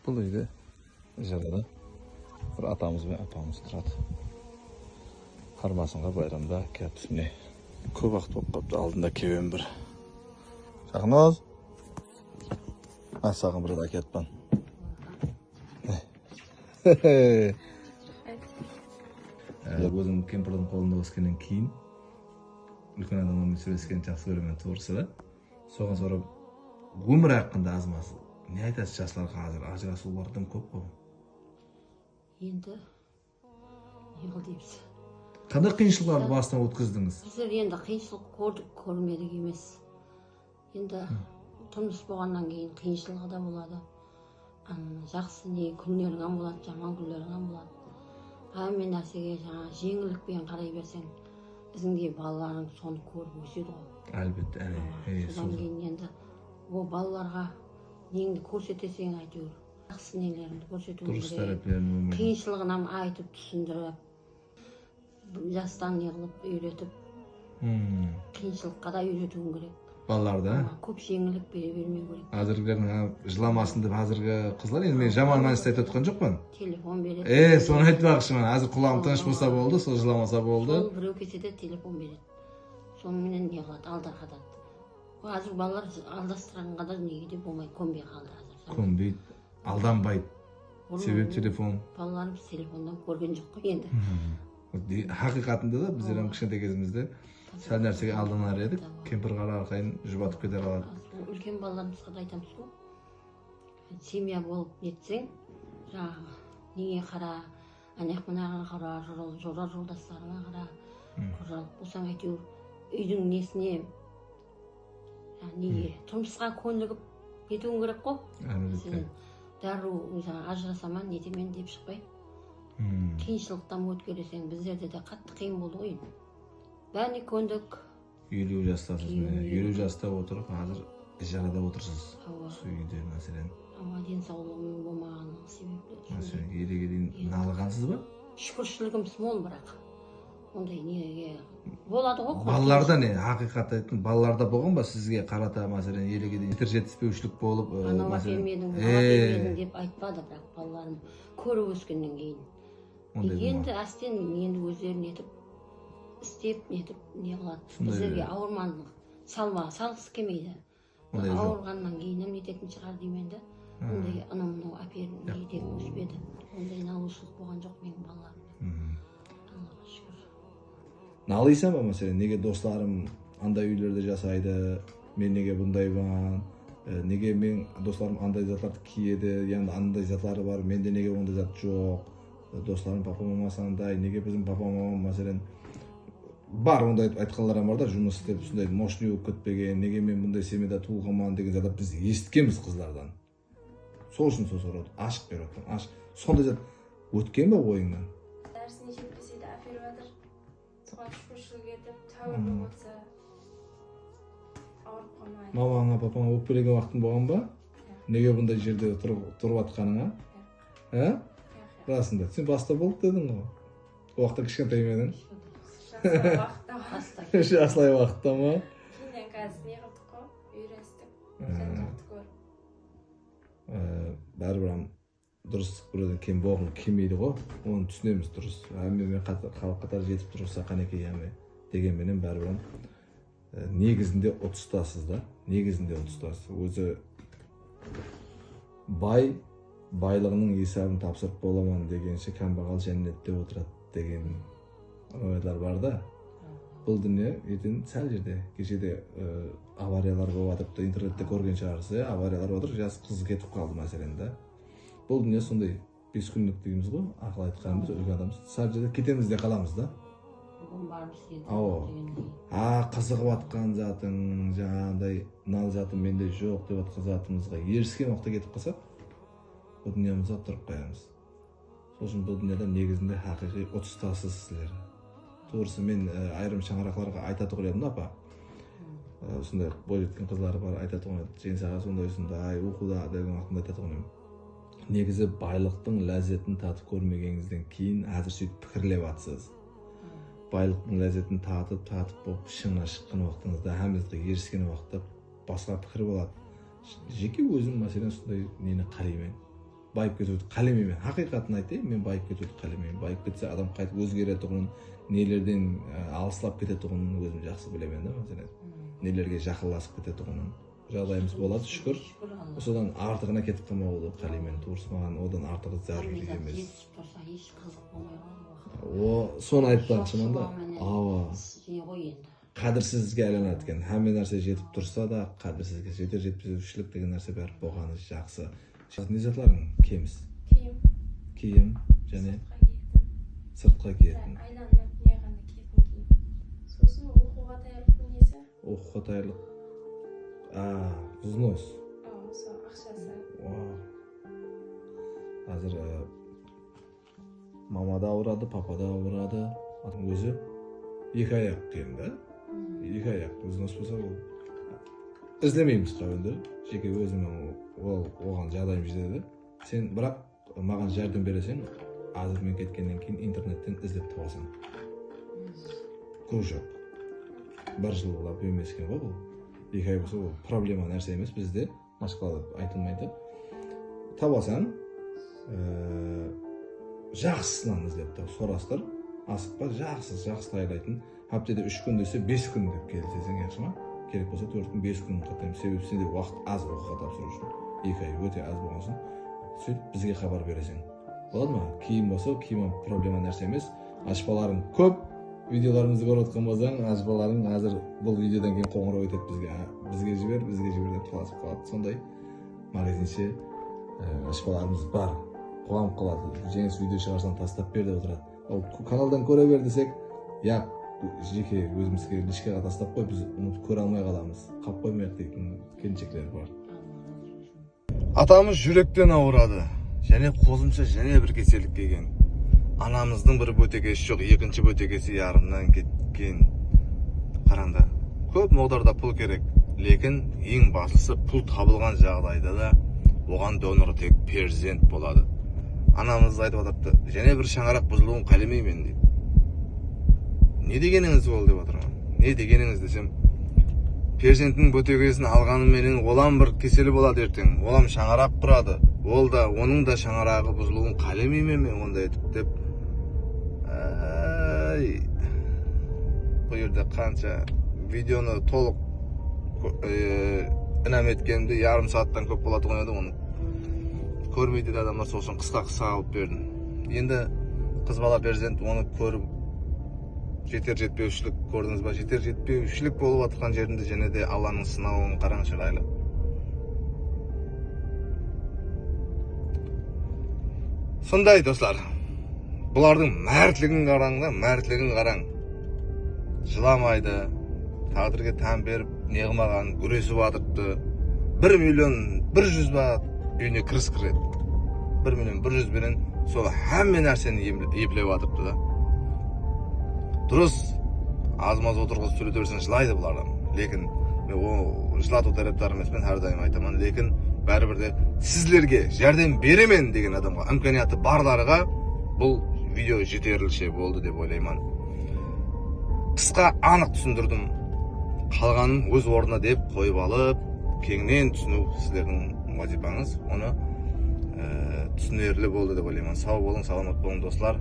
Бұл үйде ижарада бір атамыз бен апамыз тұрады. Қармасынға байрамда келіп түсіне. Көп вақыт болып қапты, алдында кебем бір. Шақноз. Саған бір әкетпан. Өзім кемпірдің қолында өскеннен кейін үлкен адаммен сөйлескен жақсы көремін, туғрысы да. Соған сорап өмір хақында аз-маз не айтасыз жастарға қазір? Ажырасулардан көп қой. Енді не қыл дейміз? Қандай қиыншылықтарды басынан өткіздіңіз? Біздер енді қиыншылық көрдік, көрмедік емес. Енді тұрмыс болғаннан кейін қиыншылығы да болады. Жақсы не күндерің болады, жаман күндерің болады. Әмін нәрсеге жаңа жеңілдікпен қарай берсең, ізіңдей балаларың соны көріп өседі ғой. Әлбетте, содан кейін енді ол балаларға неңді көрсетесең әйтеуір, жақсы нелеріңді көрсету керек. Қиыншылығын айтып түсіндіріп, жастан не қылып үйретіп, қиыншылыққа да үйретуің керек. Балаларды? Көп жеңілік бере бермеу керек. Қазіргілердің жыламасын деп, қазіргі қызлар, енді мен жаман мәністі айтып отқан жоқпын. Телефон береді. Соны айтпақшымын. Қазір құлағым тыныш болса болды, сол жыламаса болды. Сол біреу кетсе телефон береді. Соныменен не қылады, алдарқатады. Қазір балалар алдастырғанға да неге де болмай, көнбей қалды қазір. Көнбейді, алданбайды. Себеп телефон. Балаларымыз телефондан көрген жоқ қой енді. Хақиқатында да біздер кішкентай кезімізде сәл нәрсеге алданар едік, кемпір қара арқайын жұбатып кетер алады. Үлкен балаларымызға да айтамыз ғой, семья болып нетсең, жаңағы неге қара, анаяқ мынаған қара, жора жолдастарыңа қара, қожалық болсаң әйтеуір үйдің несіне, неге тұрмысқа көндігіп кетуің керек қой. Дәру ажырасаман нетемен деп шықпай, қиыншылықтан өткересең, біздерде де қатты қиын болды ғой. Бәріне көндік. 50 жастасыз, 50 жаста отырып, қазір ижарада отырсыз. Сол үйде мәселен. Денсаулығым болмағанның себептері. Мәселен, елге дейін налығансыз ба? Шүкіршілігіміз мол бірақ. Ондай неге болады ғой. Балаларда не? Хақиқат айттың, балаларда болған ба сізге қарата мәселен елге дейін жетіспеушілік болып? Анау әпермедің деп айтпады бірақ балаларым көріп өскеннен кейін. Енді әстен енді өздерін етіп істеп, нетіп, не қылады. Біздерге ауырмандық салғысы келмейді. Ауырғаннан кейінім нететін шығар дейменді. Ондай анау әперін нетек өспеді. Ондай налушылық болған жоқ менің балаларымда. Аллаға шүкір. Налыйсың ба мәселен, неге достарым андай үйлерде жасайды, мен неге бұндаймын, неге мен достарым андай затларды киеді, яғни андай затлары бар, менде неге ондай зат жоқ, достарым папа мамасы андай, неге біздің папа мамам мәселен бар ондай айтқанларым бар да, жұмыс істеп сондай мощный болып кетпеген, неге мен бұндай семьяда туылғанмын деген зат біз естігенбіз қыздардан. Сол үшін сол сұрады, ашық беріп отырмын, ашық. Сондай зат өткен ба ойыңнан? Дәрісіне жетпесе де әперіп жатыр. Соған шүкіршілік етіп, тәуірлі болса ауырып қалмайды. Мамаңа, папаңа өкпелеген уақытың болған ба? Неге бұндай жерде тұрып атқаныңа? Расында, сен баста болды дедің ғой. Уақытта кішкентай менің. Жасылай уақытта ма? Кейіннен қазір не қылдық қой, үйреністік, жан-жақты көріп. Бәрібір дұрыс біреуден кем болғым келмейді ғой, оны түсінеміз дұрыс. Мен халық қатар жетіп тұрса қанекей дегенменен бәрібір негізінде ұтыстасыз да, негізінде ұтыстасыз. Өзі байлығының есебін тапсырып боламан дегенше кәмбағал жәннетте отырады деген ойлар бар да. Бұл дүние ертең сәл жерде кешеде авариялар болып жатыр, интернетте көрген шығарсыз, авариялар отыр, жас қыз кетіп қалды мәселен да. Бұл дүние сондай 5 күндік дейміз ғой, ақыл айтқанымыз, үлкен адамыз. Сәл жерде кетеміз де қаламыз да. Қызығып атқан затың, жаңағындай мынау затым менде жоқ деп атқан затымызға еріскен уақытта кетіп қалсақ, бұл дүниемізді тұрып қоямыз. Сол үшін бұл дүниеде негізінде хақиқи ұтыстасыз сіздер. Туғрысы мен айрым шаңырақларға айтады қойдым да, апа. Сондай бойжеткен қызлары бар, айтады қойдым. Сен саған сондай оқуда деген уақытында айтады қойдым. Негізі байлықтың ләззетін татып көрмегеніңізден кейін әзір сөйтіп пікірлеп атсыз. Байлықтың ләззетін татып болып шыңына шыққан уақытыңызда, әмізді еріскен уақытта басқа пікір болады. Жеке өзім мәселен сондай нені қараймын. байып кетуді қалемеймін. Хақиқатын айтайын, мен байып кетуді қалемеймін. Байып кетсе адам қайтып өзгеретұғын, нелерден алыстап кететұғын өзім жақсы білемін да, мәселен. Нелерге жақынласып кететұғынын. Жағдайымыз болады, шүкір. Содан артығына кетіп қалмауы қалемен туырсы маған одан артығы зарури емес. Соны айтпақшымын да. Қадірсізге айланады екен. Hamma нәрсе жетіп тұрса да, қадірсізге жетер жетпеушілік деген нәрсе бәрі болғаны жақсы. Не затларың? Киіміз. Киім және сыртқа киетін. Айланып не ғана киетін киім. Сосын оқуға даярлықтың несі? Оқуға даярлық. Взнос. Сол ақшасы. Қазір мама да ауырады, папа да ауырады. Өзі 2 аяқ келін да? 2 аяқ взнос болса ол іздемейміз қауынды. Жеке өзімнің оған жағдайым жетеді. Сен бірақ маған жәрдем бересің, азыр мен кеткеннен кейін интернеттен іздеп табасың. Көп жоқ. 1 жыл болап емескен ғой бұл. 2 ай болса ол проблема нәрсе емес бізде. Машқалап айтылмайды. Табасаң, жақсысынан іздеп тап, сорастыр. Асықпа, жақсы тайлайтын. Аптада 3 күн десе 5 күн деп келсесің, yaxşı ма? Керек болса 4 күн, 5 күн қатаймын. Себебі сенде уақыт аз оқуға тапсыру үшін. 2 ай өте аз болған соң, сөйтіп бізге хабар бересің. Болады ма? Киім болса, киім проблема нәрсе емес. Ашпаларың көп. Видеоларымызды көріп отқан болсаң, ашпаларың қазір бұл видеодан кейін қоңырау етеді бізге. Бізге жібер деп таласып қалады. Сондай магазинше ашпаларымыз бар. Қоғам қалады. Жеңіс видео шығарсаң тастап бер деп отырады. Ол каналдан көре бер десек, жеке өзімізге лишкаға тастап қой, біз ұмытып көре алмай қаламыз. Қап қоймайық дейтін келіншектер бар. Атамыз жүректен ауырады. Және қосымша және бір кеселік келген. Анамыздың бір бөтекесі жоқ, екінші бөтекесі ярымнан кеткен. Қараңда, көп моғдарда пұл керек. Лекін ең басылысы пұл табылған жағдайда да оған доноры тек перзент болады. Анамыз айтып атапты, және бір шаңарақ бұзылуын қалемеймен дейді. Не дегеніңіз ол деп отырмын. Не дегеніңіз десем, перзентінің бөтегесін алғанымен олам бір кеселі болады ертең. Олам шаңарақ құрады. Ол да, оның да шаңарағы бұзылуын қалемеймен мен онда етіп деп. Бұл жерде қанша видеоны толық інам еткенімде ярым сағаттан көп болады ғой еді, оны көрмейді адамдар, сосын қысқа алып бердім. Енді қыз бала перзент оны көріп жетер жетпеушілік көрдіңіз ба? Жетер жетпеушілік болып атқан жерінде және де Алланың сынауын қараң шырайлы. Сондай достар, бұлардың мәртлігін қараң. Жыламайды, тағдырға тән беріп, неғымаған, күресіп атырыпты. 1.100.000 бат үйіне кіріс кіреді. 1.100.000 берен сол әмме нәрсені еплеп атырыпты да. Дұрыс, аз-маз отырғыз сөйлете берсең жылайды бұлардан. Лекін, мен жылату тараптар емеспен, әрдайым айтамын. Лекін, бәрібірде сіздерге жәрдем беремен деген адамға, имканияты барларға бұл видео жетерліше болды деп ойлаймын. Қысқа анық түсіндірдім. Қалғанын өз орнына деп қойып алып, кеңінен түсіну сіздердің вазипаңыз. Оны түсінерлі болды деп ойлаймын. Сау болың, саламат болың достар.